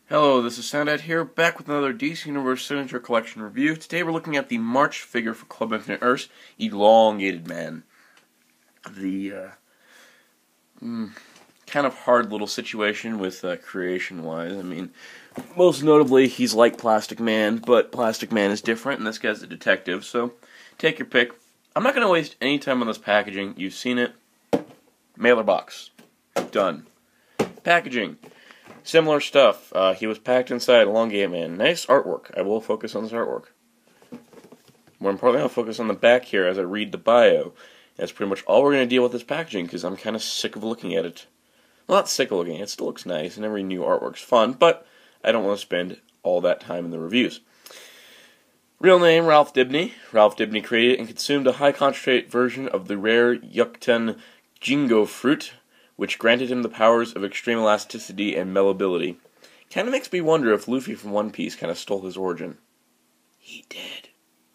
Hello, this is Soundout here, back with another DC Universe Signature Collection review. Today we're looking at the March figure for Club Infinite Earths, Elongated Man. The kind of hard little situation with creation-wise. I mean, most notably, he's like Plastic Man, but Plastic Man is different, and this guy's a detective, so take your pick. I'm not going to waste any time on this packaging. You've seen it. Mailer box. Done. Packaging. Similar stuff. He was packed inside Elongated Man. Nice artwork. I will focus on this artwork. More importantly, I'll focus on the back here as I read the bio. That's pretty much all we're going to deal with this packaging, because I'm kind of sick of looking at it. Well, not sick of looking at it. It still looks nice, and every new artwork's fun, but I don't want to spend all that time in the reviews. Real name, Ralph Dibny. Ralph Dibny created and consumed a high-concentrate version of the rare Yucatan Jingo fruit, which granted him the powers of extreme elasticity and malleability. Kind of makes me wonder if Luffy from One Piece kind of stole his origin. He did.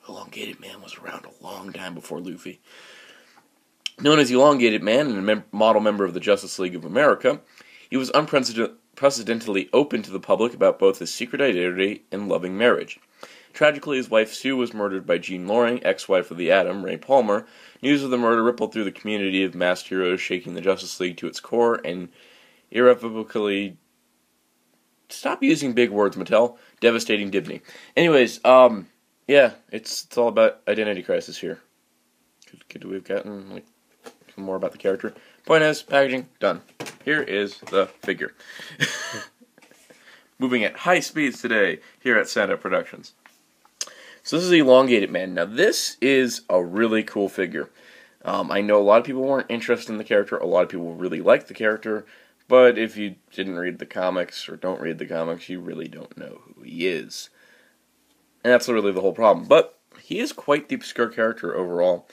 Elongated Man was around a long time before Luffy. Known as Elongated Man and a model member of the Justice League of America, he was unprecedentedly open to the public about both his secret identity and loving marriage. Tragically, his wife Sue was murdered by Jean Loring, ex-wife of the Atom, Ray Palmer. News of the murder rippled through the community of masked heroes, shaking the Justice League to its core, and irrevocably... Stop using big words, Mattel. Devastating Dibny. Anyways, yeah, it's all about identity crisis here. Could we have gotten, like, more about the character? Point is, packaging, done. Here is the figure. Moving at high speeds today, here at Soundout Productions. So this is Elongated Man. Now this is a really cool figure. I know a lot of people weren't interested in the character, a lot of people really liked the character, but if you didn't read the comics, or don't read the comics, you really don't know who he is. And that's really the whole problem. But he is quite the obscure character overall.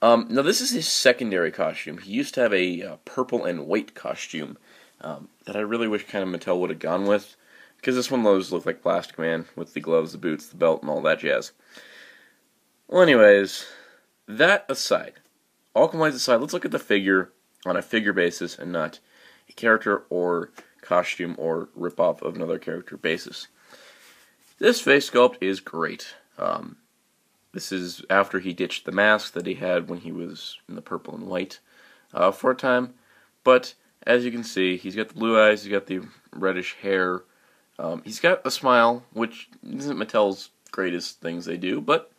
Now this is his secondary costume. He used to have a purple and white costume that I really wish kind of Mattel would have gone with. Because this one of those looked like Plastic Man, with the gloves, the boots, the belt, and all that jazz. Well, anyways, that aside, all complaints aside, let's look at the figure on a figure basis and not a character or costume or rip-off of another character basis. This face sculpt is great. This is after he ditched the mask that he had when he was in the purple and white for a time. But, as you can see, he's got the blue eyes, he's got the reddish hair. He's got a smile, which isn't Mattel's greatest things they do, but,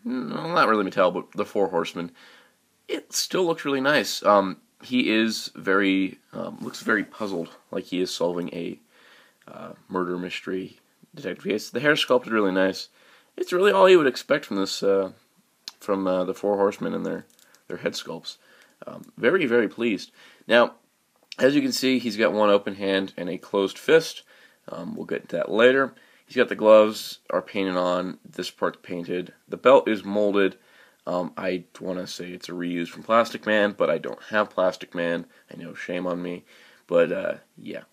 well, not really Mattel, but the Four Horsemen. It still looks really nice. He is looks very puzzled, like he is solving a murder mystery detective case. The hair sculpted really nice. It's really all you would expect from this, from the Four Horsemen and their head sculpts. Very, very pleased. Now, as you can see, he's got one open hand and a closed fist. We'll get into that later. He's got the gloves are painted on. This part's painted. The belt is molded. I want to say it's a reuse from Plastic Man, but I don't have Plastic Man. I know, shame on me. But, yeah.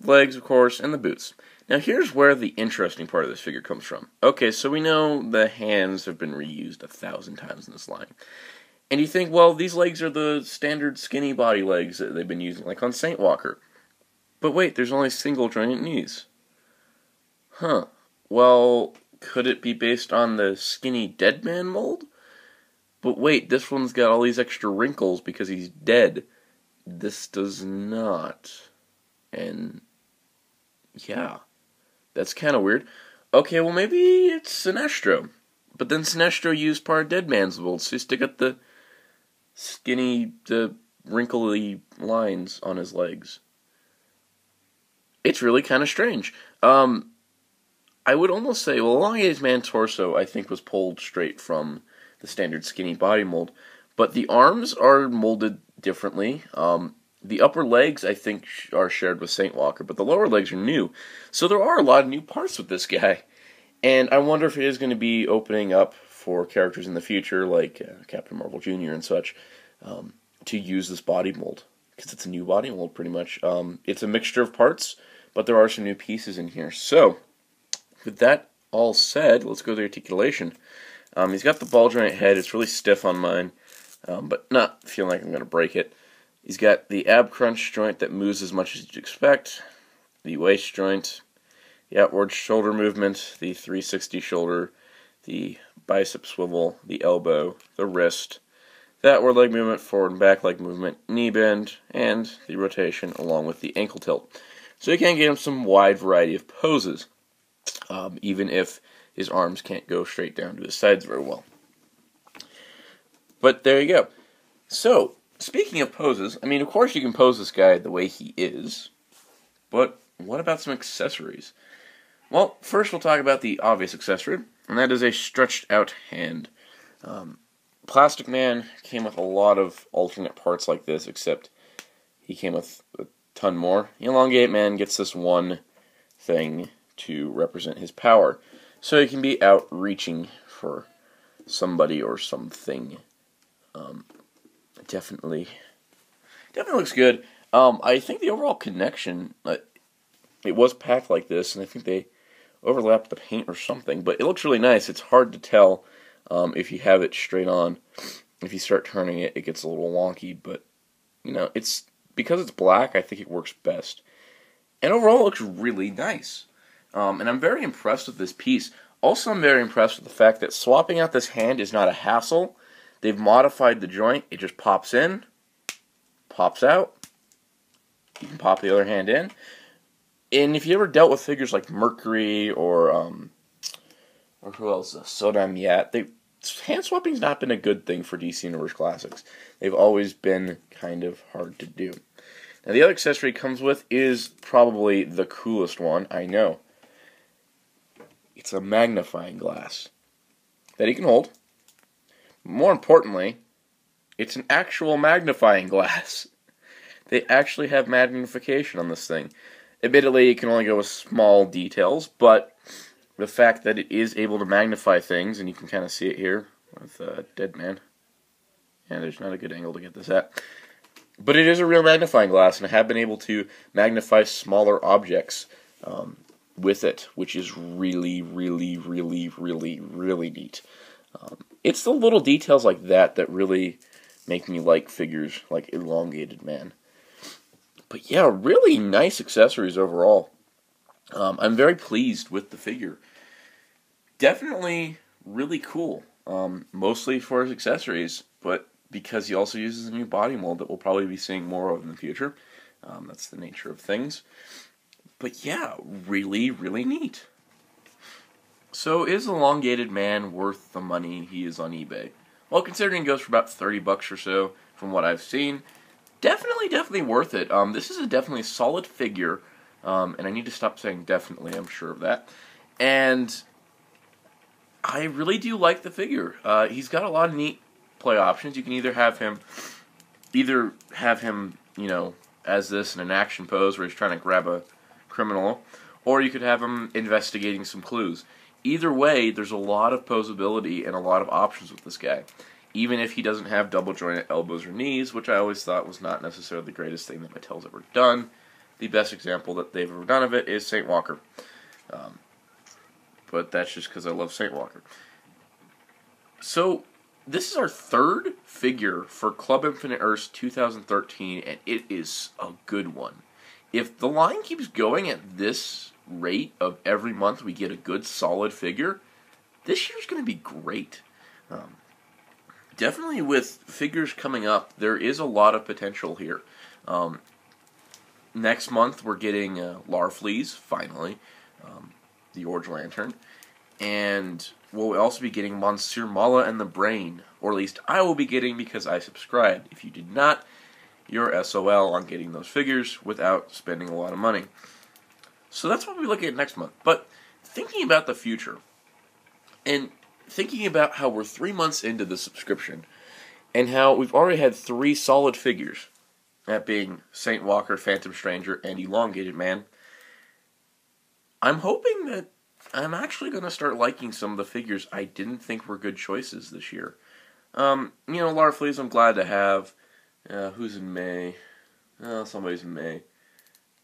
Legs, of course, and the boots. Now, here's where the interesting part of this figure comes from. Okay, so we know the hands have been reused 1,000 times in this line. And you think, well, these legs are the standard skinny body legs that they've been using, like on Saint Walker. But wait, there's only single jointed knees. Huh. Well, could it be based on the skinny dead man mold? But wait, this one's got all these extra wrinkles because he's dead. This does not. And, yeah. That's kind of weird. Okay, well maybe it's Sinestro. But then Sinestro used part of dead man's mold, so you still got the skinny, the wrinkly lines on his legs. It's really kind of strange. I would almost say, well, Elongated Man torso, I think, was pulled straight from the standard skinny body mold. But the arms are molded differently. The upper legs, I think, are shared with Saint Walker, but the lower legs are new. So there are a lot of new parts with this guy. And I wonder if it is going to be opening up for characters in the future, like Captain Marvel Jr. and such, to use this body mold. Because it's a new body mold, pretty much. It's a mixture of parts, but there are some new pieces in here. So, with that all said, let's go to the articulation. He's got the ball joint head. It's really stiff on mine, but not feeling like I'm going to break it. He's got the ab crunch joint that moves as much as you'd expect. the waist joint, the outward shoulder movement, the 360 shoulder, the bicep swivel, the elbow, the wrist, the outward leg movement, forward and back leg movement, knee bend, and the rotation along with the ankle tilt. So you can get him some wide variety of poses, even if his arms can't go straight down to his sides very well. But there you go. So, speaking of poses, I mean, of course you can pose this guy the way he is, but what about some accessories? Well, first we'll talk about the obvious accessory, and that is a stretched out hand. Plastic Man came with a lot of alternate parts like this, except he came with a ton more. Elongated Man gets this one thing to represent his power, so he can be out reaching for somebody or something. Definitely looks good. I think the overall connection, it was packed like this, and I think they overlapped the paint or something, but it looks really nice. It's hard to tell if you have it straight on. If you start turning it, it gets a little wonky, but, you know, because it's black, I think it works best. And overall, it looks really nice. And I'm very impressed with this piece. Also, I'm very impressed with the fact that swapping out this hand is not a hassle. They've modified the joint. It just pops in, pops out. You can pop the other hand in. And if you ever dealt with figures like Mercury or who else? Sodam Yat, hand swapping's not been a good thing for DC Universe Classics. They've always been kind of hard to do. Now, the other accessory it comes with is probably the coolest one, I know. It's a magnifying glass that he can hold. More importantly, it's an actual magnifying glass. They actually have magnification on this thing. Admittedly, it can only go with small details, but the fact that it is able to magnify things, and you can kind of see it here with Dead Man. Yeah, there's not a good angle to get this at. But it is a real magnifying glass, and I have been able to magnify smaller objects with it, which is really, really, really, really, really neat. It's the little details like that that really make me like figures like Elongated Man. But yeah, really nice accessories overall. I'm very pleased with the figure. Definitely really cool, mostly for his accessories, but because he also uses a new body mold that we'll probably be seeing more of in the future. That's the nature of things. But yeah, really, really neat. So is Elongated Man worth the money he is on eBay? Well, considering it goes for about $30 or so from what I've seen, definitely worth it. This is a definitely solid figure, and I need to stop saying definitely, I'm sure of that. And I really do like the figure. He's got a lot of neat play options. You can either have him, you know, as this in an action pose where he's trying to grab a criminal, or you could have him investigating some clues. Either way, there's a lot of posability and a lot of options with this guy. Even if he doesn't have double jointed elbows or knees, which I always thought was not necessarily the greatest thing that Mattel's ever done. The best example that they've ever done of it is Saint Walker. But that's just because I love Saint Walker. So, this is our third figure for Club Infinite Earths 2013, and it is a good one. If the line keeps going at this rate of every month we get a good solid figure, this year's going to be great. Definitely with figures coming up, there is a lot of potential here. Next month we're getting Larfleeze, finally, the Orange Lantern, and we'll also be getting Monsieur Mala and the Brain, or at least I will be getting because I subscribed. If you did not, you're SOL on getting those figures without spending a lot of money. So that's what we'll be looking at next month. But thinking about the future, and thinking about how we're 3 months into the subscription, and how we've already had 3 solid figures, that being Saint Walker, Phantom Stranger, and Elongated Man, I'm hoping that I'm actually going to start liking some of the figures I didn't think were good choices this year. You know, Larfleeze I'm glad to have. Who's in May? Somebody's in May.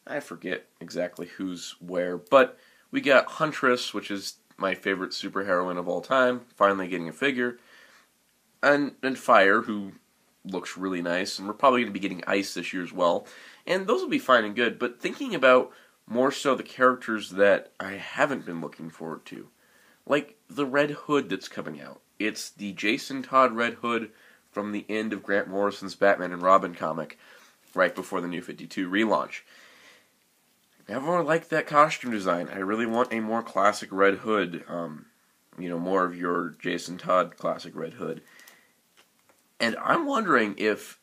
I forget exactly who's where, but we got Huntress, which is my favorite superheroine of all time, finally getting a figure, and Fire, who looks really nice, and we're probably going to be getting Ice this year as well, and those will be fine and good, but thinking about more so the characters that I haven't been looking forward to. Like the Red Hood that's coming out. It's the Jason Todd Red Hood from the end of Grant Morrison's Batman and Robin comic, right before the New 52 relaunch. Never liked that costume design. I really want a more classic Red Hood, more of your Jason Todd classic Red Hood. And I'm wondering if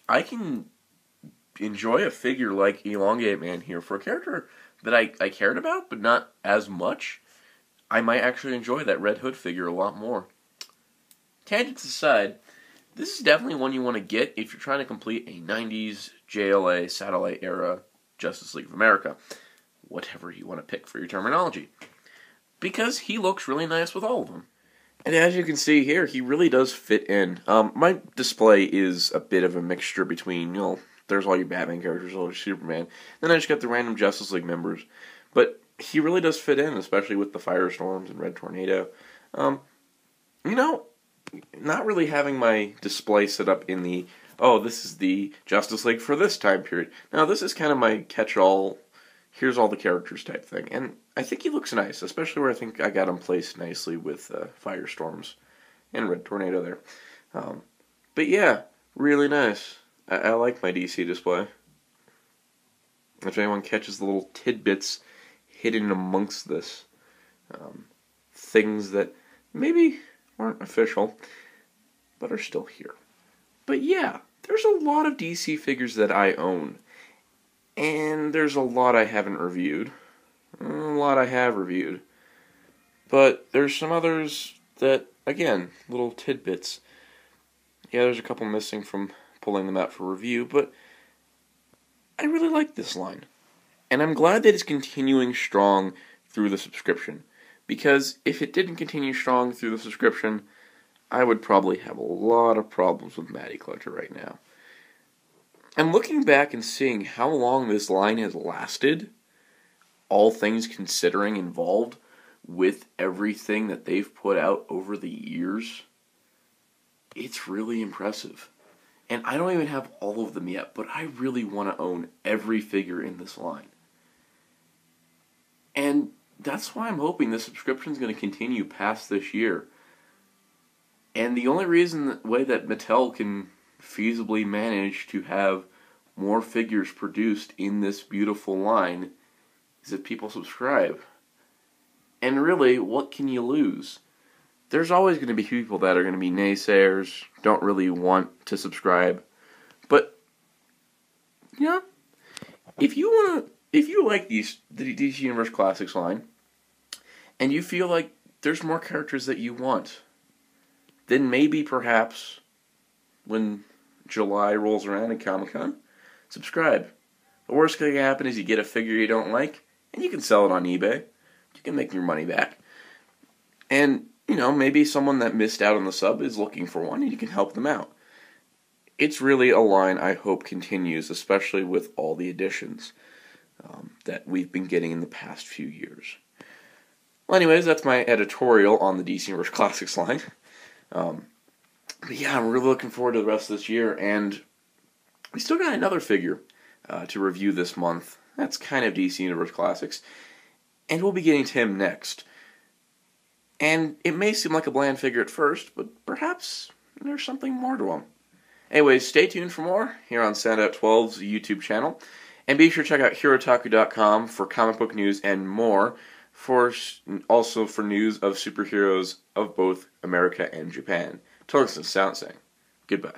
I can enjoy a figure like Elongated Man here for a character that I cared about, but not as much. I might actually enjoy that Red Hood figure a lot more. Tangents aside, this is definitely one you want to get if you're trying to complete a 90s JLA satellite era Justice League of America. Whatever you want to pick for your terminology. Because he looks really nice with all of them. And as you can see here, he really does fit in. My display is a bit of a mixture between, there's all your Batman characters, all your Superman. Then I just got the random Justice League members. But he really does fit in, especially with the Firestorms and Red Tornado. Not really having my display set up in the, this is the Justice League for this time period. Now, this is kind of my catch-all, here's all the characters type thing. And I think he looks nice, especially where I think I got him placed nicely with Firestorms and Red Tornado there. But yeah, really nice. I like my DC display. If anyone catches the little tidbits hidden amongst this, things that maybe aren't official, but are still here. But yeah, there's a lot of DC figures that I own, and there's a lot I haven't reviewed. A lot I have reviewed. But there's some others that, again, little tidbits. Yeah, there's a couple missing from pulling them out for review, but I really like this line. And I'm glad that it's continuing strong through the subscription. Because if it didn't continue strong through the subscription, I would probably have a lot of problems with Matty Clutcher right now. And looking back and seeing how long this line has lasted, all things considering involved, with everything that they've put out over the years, it's really impressive. And I don't even have all of them yet, but I really want to own every figure in this line. And that's why I'm hoping the subscription is going to continue past this year. And the only way that Mattel can feasibly manage to have more figures produced in this beautiful line is if people subscribe. And really, what can you lose? There's always going to be people that are going to be naysayers, don't really want to subscribe. But, if you like the DC Universe Classics line, and you feel like there's more characters that you want, then maybe, perhaps, when July rolls around in Comic-Con, subscribe. The worst thing that can happen is you get a figure you don't like, and you can sell it on eBay. You can make your money back. And, maybe someone that missed out on the sub is looking for one, and you can help them out. It's really a line I hope continues, especially with all the additions that we've been getting in the past few years. Well, anyways, that's my editorial on the DC Universe Classics line. But yeah, I'm really looking forward to the rest of this year, and we still got another figure to review this month. That's kind of DC Universe Classics, and we'll be getting to him next. And it may seem like a bland figure at first, but perhaps there's something more to him. Anyways, stay tuned for more here on Soundout 12's YouTube channel, and be sure to check out Hirotaku.com for comic book news and more, also for news of superheroes of both America and Japan. Till next time, saying goodbye.